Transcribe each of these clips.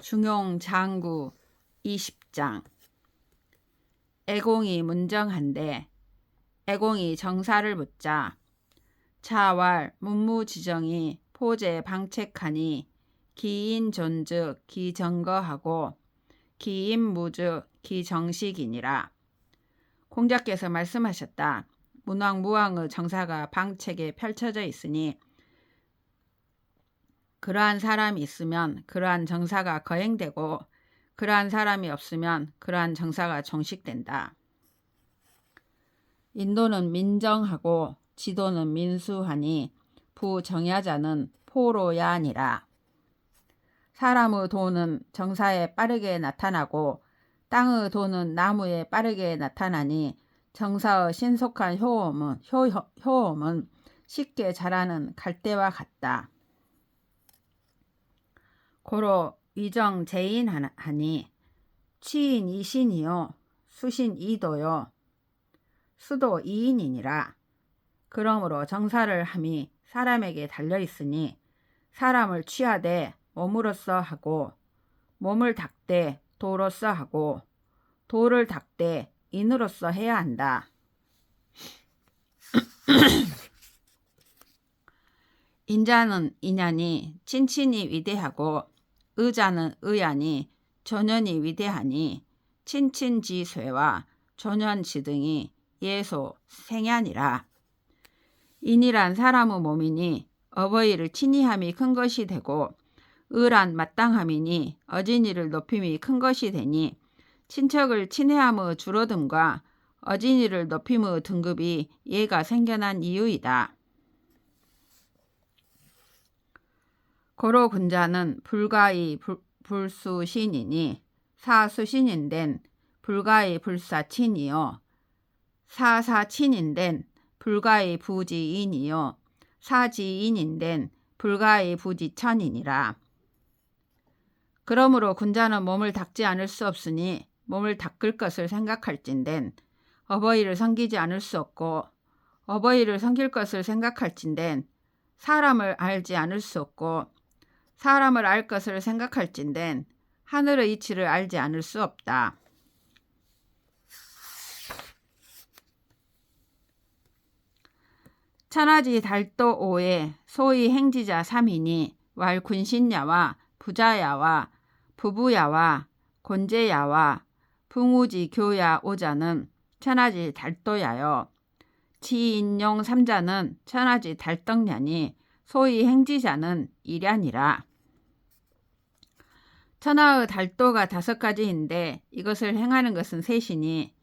중용장구 20장. 애공이 문정한데 애공이 정사를 묻자 차왈 문무지정이 포제 방책하니 기인존즉 기정거하고 기인무즉 기정식이니라. 공자께서 말씀하셨다. 문왕무왕의 정사가 방책에 펼쳐져 있으니 그러한 사람이 있으면 그러한 정사가 거행되고 그러한 사람이 없으면 그러한 정사가 종식된다. 인도는 민정하고 지도는 민수하니 부정야자는 포로야니라. 사람의 도는 정사에 빠르게 나타나고 땅의 도는 나무에 빠르게 나타나니 정사의 신속한 효험은 쉽게 자라는 갈대와 같다. 고로 위정 제인하니 치인 이신이요 수신 이도요 수도 이인이니라. 그러므로 정사를 함이 사람에게 달려있으니 사람을 취하되 몸으로써 하고 몸을 닦되 도로써 하고 도를 닦되 인으로써 해야 한다. 인자는 인연이 친친이 위대하고 의자는 의안이 조년이 위대하니 친친지쇠와 조년지등이 예소 생야니라. 인이란 사람의 몸이니 어버이를 친이함이 큰 것이 되고 의란 마땅함이니 어진이를 높임이 큰 것이 되니 친척을 친애함의 줄어듦과 어진이를 높임의 등급이 예가 생겨난 이유이다. 고로 군자는 불가의 불수신이니 사수신인된 불가의 불사친이요 사사친인된 불가의 부지인이요 사지인인된 불가의 부지천이니라. 그러므로 군자는 몸을 닦지 않을 수 없으니 몸을 닦을 것을 생각할진된 어버이를 섬기지 않을 수 없고 어버이를 섬길 것을 생각할진된 사람을 알지 않을 수 없고 사람을 알 것을 생각할진된 하늘의 이치를 알지 않을 수 없다. 천하지 달도 오에 소위 행지자 3이니 왈 군신야와 부자야와 부부야와 곤제야와 붕우지 교야 오자는 천하지 달도야요 지인용 3자는 천하지 달떡냐니 소위 행지자는 일야니라. 천하의 달도가 5가지인데 이것을 행하는 것은 셋이니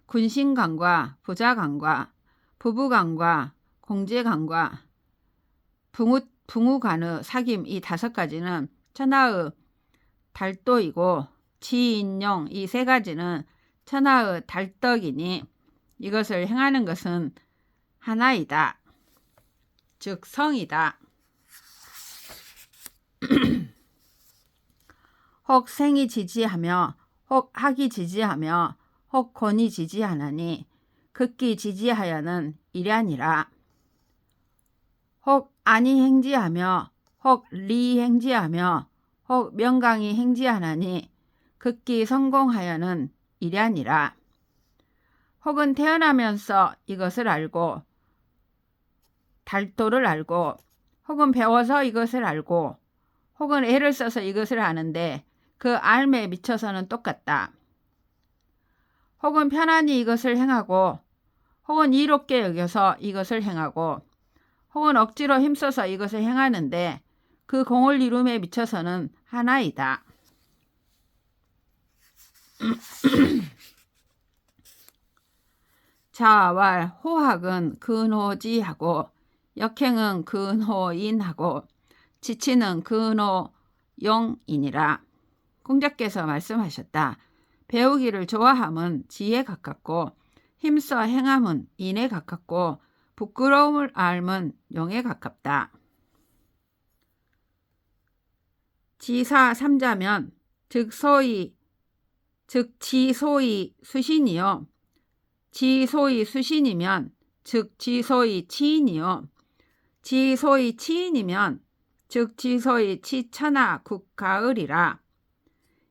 군신강과 부자강과 부부강과 공제강과 붕우간의 사귐 이 5가지는 천하의 달도이고 지인용 이 3가지는 천하의 달떡이니 이것을 행하는 것은 하나이다. 즉 성이다. 혹 생이 지지하며 혹 학이 지지하며 혹 권이 지지하나니 극기 지지하여는 일야니라. 혹 안이 행지하며 혹 리 행지하며 혹 명강이 행지하나니 극기 성공하여는 일야니라. 혹은 태어나면서 이것을 알고 달도를 알고 혹은 배워서 이것을 알고 혹은 애를 써서 이것을 아는데 그 알매에 미쳐서는 똑같다. 혹은 편안히 이것을 행하고 혹은 이롭게 여겨서 이것을 행하고 혹은 억지로 힘써서 이것을 행하는데 그 공을 이룸에 미쳐서는 하나이다. 자왈 호학은 근호지하고 역행은 근호인하고 지치는 근호용이니라. 공자께서 말씀하셨다. 배우기를 좋아함은 지에 가깝고 힘써 행함은 인에 가깝고 부끄러움을 앓음은 용에 가깝다. 지사 3자면 즉 지소이 수신이요 지소이 수신이면 즉 지소이 치인이요 지소이 치인이면 즉 지소의 치천하 국가을이라.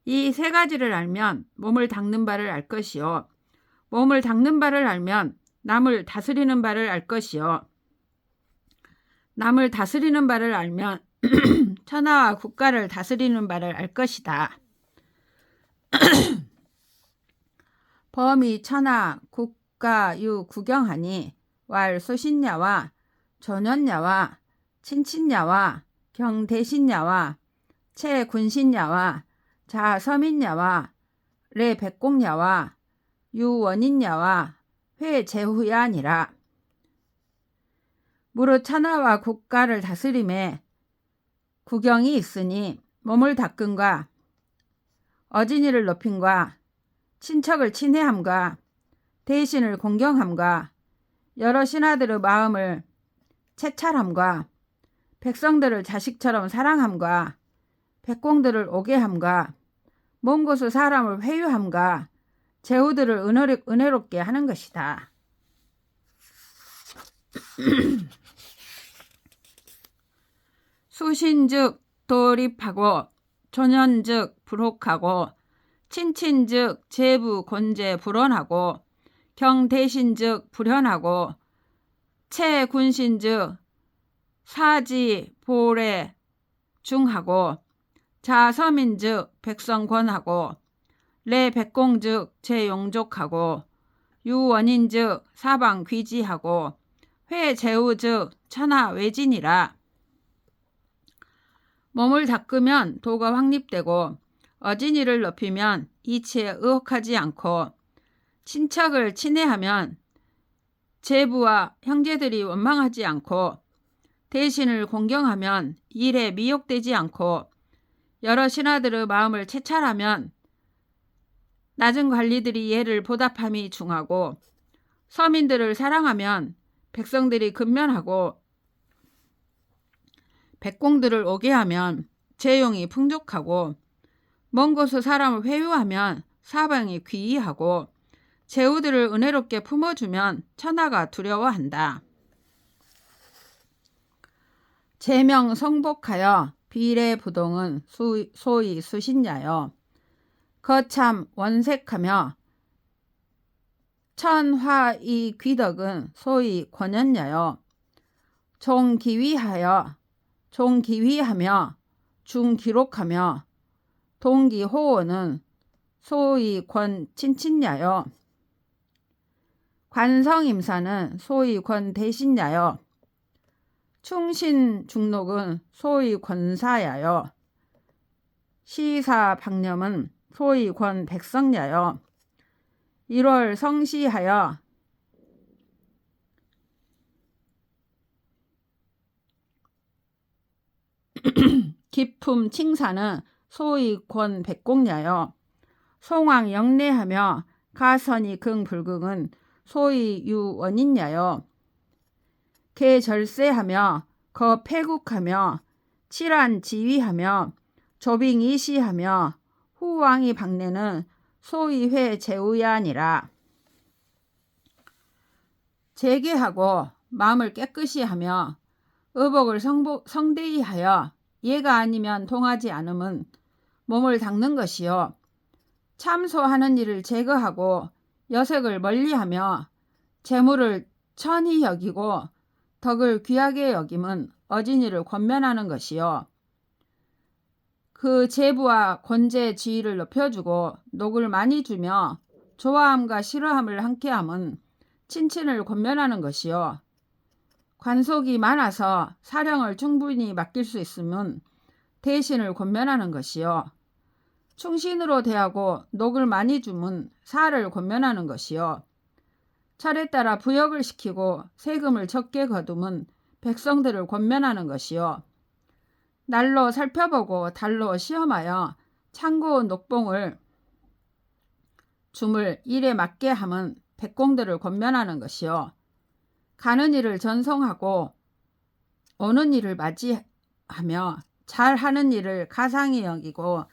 이 세 가지를 알면 몸을 닦는 바를 알 것이요. 몸을 닦는 바를 알면 남을 다스리는 바를 알 것이요. 남을 다스리는 바를 알면 천하와 국가를 다스리는 바를 알 것이다. 범이 천하 국가 유 구경하니 왈 수신야와 전원야와 친친야와 경대신야와 채군신야와 자서민야와 레백공야와 유원인야와 회제후야니라. 무릇 천하와 국가를 다스림에 구경이 있으니 몸을 닦음과 어진이를 높임과 친척을 친애함과 대신을 공경함과 여러 신하들의 마음을 채찰함과 백성들을 자식처럼 사랑함과 백공들을 오게 함과 먼 곳의 사람을 회유함과 제후들을 은혜롭게 하는 것이다. 수신즉 도립하고 전연즉 불혹하고 친친즉 제부 곤제 불언하고 경대신즉 불현하고 채군신즉 사지 보례 중하고 자서민즉 백성권하고 레백공즉 제용족하고 유원인즉 사방 귀지하고 회제후즉 천하외진이라. 몸을 닦으면 도가 확립되고 어진이를 높이면 이치에 의혹하지 않고 친척을 친애하면 제부와 형제들이 원망하지 않고 대신을 공경하면 일에 미혹되지 않고 여러 신하들의 마음을 채찰하면 낮은 관리들이 예를 보답함이 중하고 서민들을 사랑하면 백성들이 근면하고 백공들을 오게 하면 재용이 풍족하고 먼 곳의 사람을 회유하면 사방이 귀의하고 제후들을 은혜롭게 품어주면 천하가 두려워한다. 제명 성복하여 비례부동은 소위 수신야여 거참 원색하며 천화이 귀덕은 소위 권연야여 종기위하며 중기록하며 동기호원은 소위 권친친야여 관성임사는 소위 권대신야여 충신중록은 소위 권사야여 시사방념은 소위 권백성야여 1월 성시하여 기품 칭사는 소위 권백공야여 송왕 영례하며 가선이 긍불극은 소위 유원인야여 개절세하며 거폐국하며 칠한지위하며 조빙이시하며 후왕이 박내는 소위 회제우야니라. 재개하고 마음을 깨끗이 하며 의복을 성대히 하여 예가 아니면 통하지 않음은 몸을 닦는 것이요 참소하는 일을 제거하고 여색을 멀리하며 재물을 천히 여기고 덕을 귀하게 여김은 어진이를 권면하는 것이요 그 제부와 권제 지위를 높여주고 녹을 많이 주며 좋아함과 싫어함을 함께함은 친친을 권면하는 것이요 관속이 많아서 사령을 충분히 맡길 수 있으면 대신을 권면하는 것이요 충신으로 대하고 녹을 많이 주면 사를 권면하는 것이요 철에 따라 부역을 시키고 세금을 적게 거두면 백성들을 권면하는 것이요 날로 살펴보고 달로 시험하여 창고 녹봉을 줌을 일에 맞게 함은 백공들을 권면하는 것이요 가는 일을 전송하고 오는 일을 맞이하며 잘하는 일을 가상히 여기고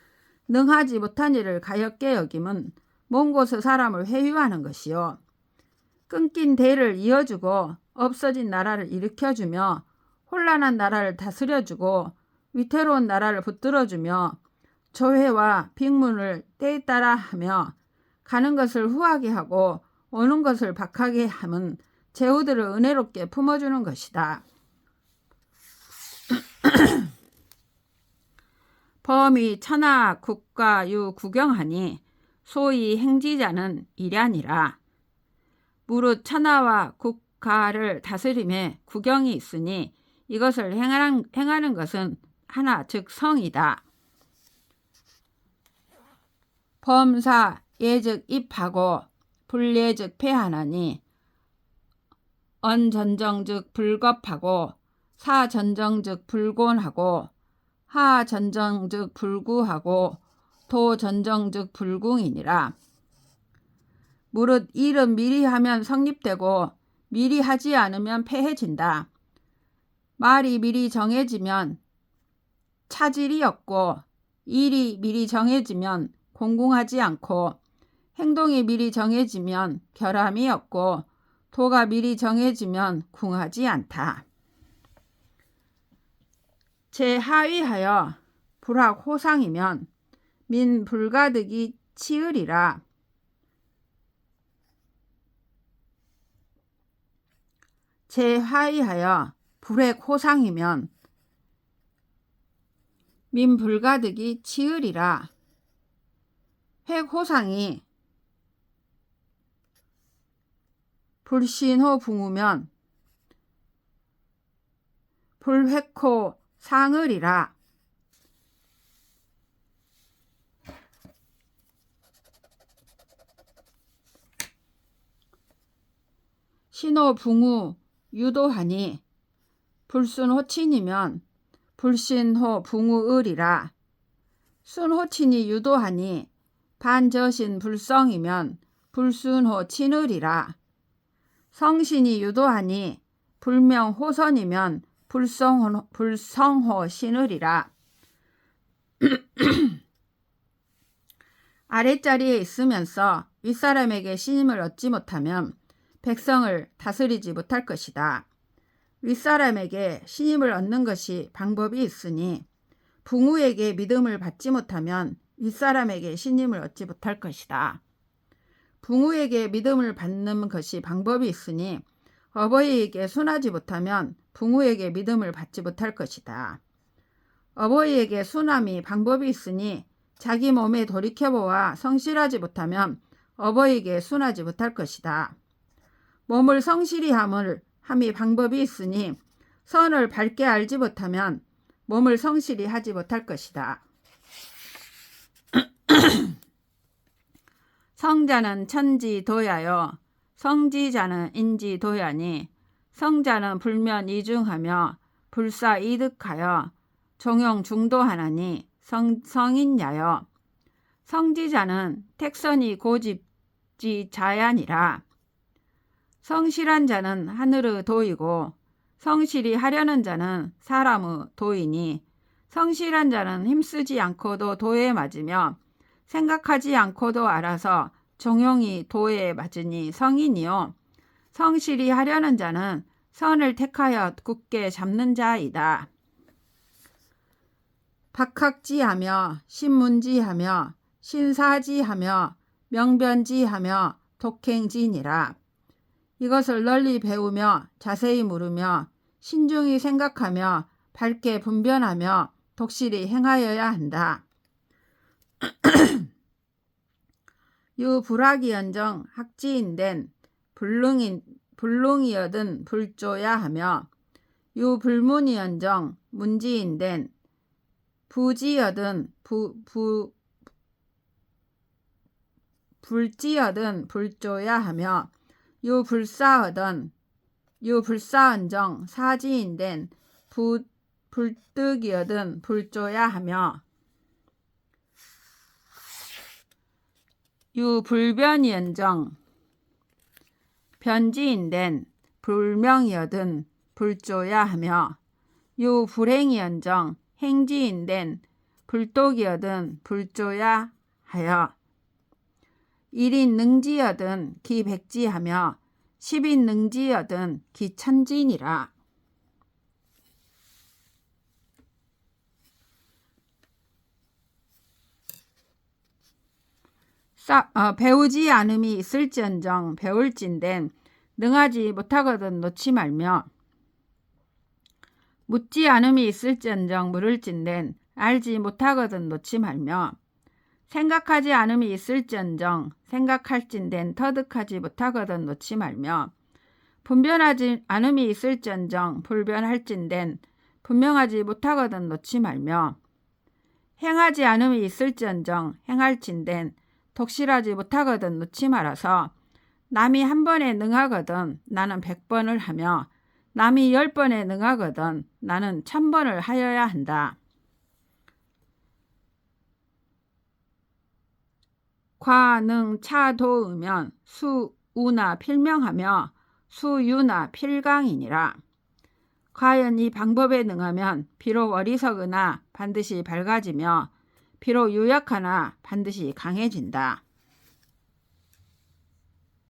능하지 못한 일을 가엾게 여김은 먼 곳의 사람을 회유하는 것이요 끊긴 대를 이어주고 없어진 나라를 일으켜주며 혼란한 나라를 다스려주고 위태로운 나라를 붙들어주며 조회와 빅문을 때에 따라 하며 가는 것을 후하게 하고 오는 것을 박하게 함은 제후들을 은혜롭게 품어주는 것이다. 범이 천하 국가 유 구경하니 소위 행지자는 이랴니라. 무릇 천하와 국가를 다스림에 구경이 있으니 이것을 행하는 것은 하나 즉 성이다. 범사 예즉 입하고 불예즉 패하나니 언전정즉 불겁하고 사전정즉 불곤하고 하전정즉 불구하고 도전정즉 불궁이니라. 무릇 일은 미리 하면 성립되고 미리 하지 않으면 패해진다. 말이 미리 정해지면 차질이 없고 일이 미리 정해지면 공공하지 않고 행동이 미리 정해지면 결함이 없고 도가 미리 정해지면 궁하지 않다. 제하위하여 불학호상이면 민 불가득이 치으리라. 제하위하여 불획호상이면 민 불가득이 치으리라. 획호상이 불신호 붕우면 불획호 상으리라. 신호 붕우 유도하니 불순호친이면 불신호 붕우으리라. 순호친이 유도하니 반저신 불성이면 불순호 친으리라. 성신이 유도하니 불명호선이면 불성호 신으리라. 아랫자리에 있으면서 윗사람에게 신임을 얻지 못하면 백성을 다스리지 못할 것이다. 윗사람에게 신임을 얻는 것이 방법이 있으니 붕우에게 믿음을 받지 못하면 윗사람에게 신임을 얻지 못할 것이다. 붕우에게 믿음을 받는 것이 방법이 있으니 어버이에게 순하지 못하면 붕우에게 믿음을 받지 못할 것이다. 어버이에게 순함이 방법이 있으니 자기 몸에 돌이켜보아 성실하지 못하면 어버이에게 순하지 못할 것이다. 몸을 성실히 함이 방법이 있으니 선을 밝게 알지 못하면 몸을 성실히 하지 못할 것이다. 성자는 천지도야요 성지자는 인지도야니 성자는 불면 이중하며 불사 이득하여 종용 중도하나니 성인야요 성지자는 택선이 고집지 자야니라. 성실한 자는 하늘의 도이고 성실히 하려는 자는 사람의 도이니 성실한 자는 힘쓰지 않고도 도에 맞으며 생각하지 않고도 알아서 종용이 도에 맞으니 성인이요 성실히 하려는 자는 선을 택하여 굳게 잡는 자이다. 박학지하며 신문지하며 신사지하며 명변지하며 독행지니라. 이것을 널리 배우며 자세히 물으며 신중히 생각하며 밝게 분별하며 독실히 행하여야 한다. 유불학이언정 학지인된 불능이여든 불조야 하며 유불문이언정 문지인된 부지여든 불지여든 불조야 하며 유불사언정 사지인된 불득이여든 불조야 하며 유불변이언정 변지인된 불명이여든 불조야 하며 유불행이언정 행지인된 불독이여든 불조야 하여 1인 능지여든 기백지하며 10인 능지여든 기천지니라. 배우지 않음이 있을지언정 배울진된 능하지 못하거든 놓지 말며 묻지 않음이 있을지언정 물을진된 알지 못하거든 놓지 말며 생각하지 않음이 있을지언정 생각할진된 터득하지 못하거든 놓지 말며 분별하지 않음이 있을지언정 불변할진된 분명하지 못하거든 놓지 말며 행하지 않음이 있을지언정 행할진된 독실하지 못하거든 놓지 말아서 남이 1번에 능하거든 나는 100번을 하며 남이 10번에 능하거든 나는 1000번을 하여야 한다. 과능 차도의면 수우나 필명하며 수유나 필강이니라. 과연 이 방법에 능하면 비록 어리석으나 반드시 밝아지며 비록 유약하나 반드시 강해진다.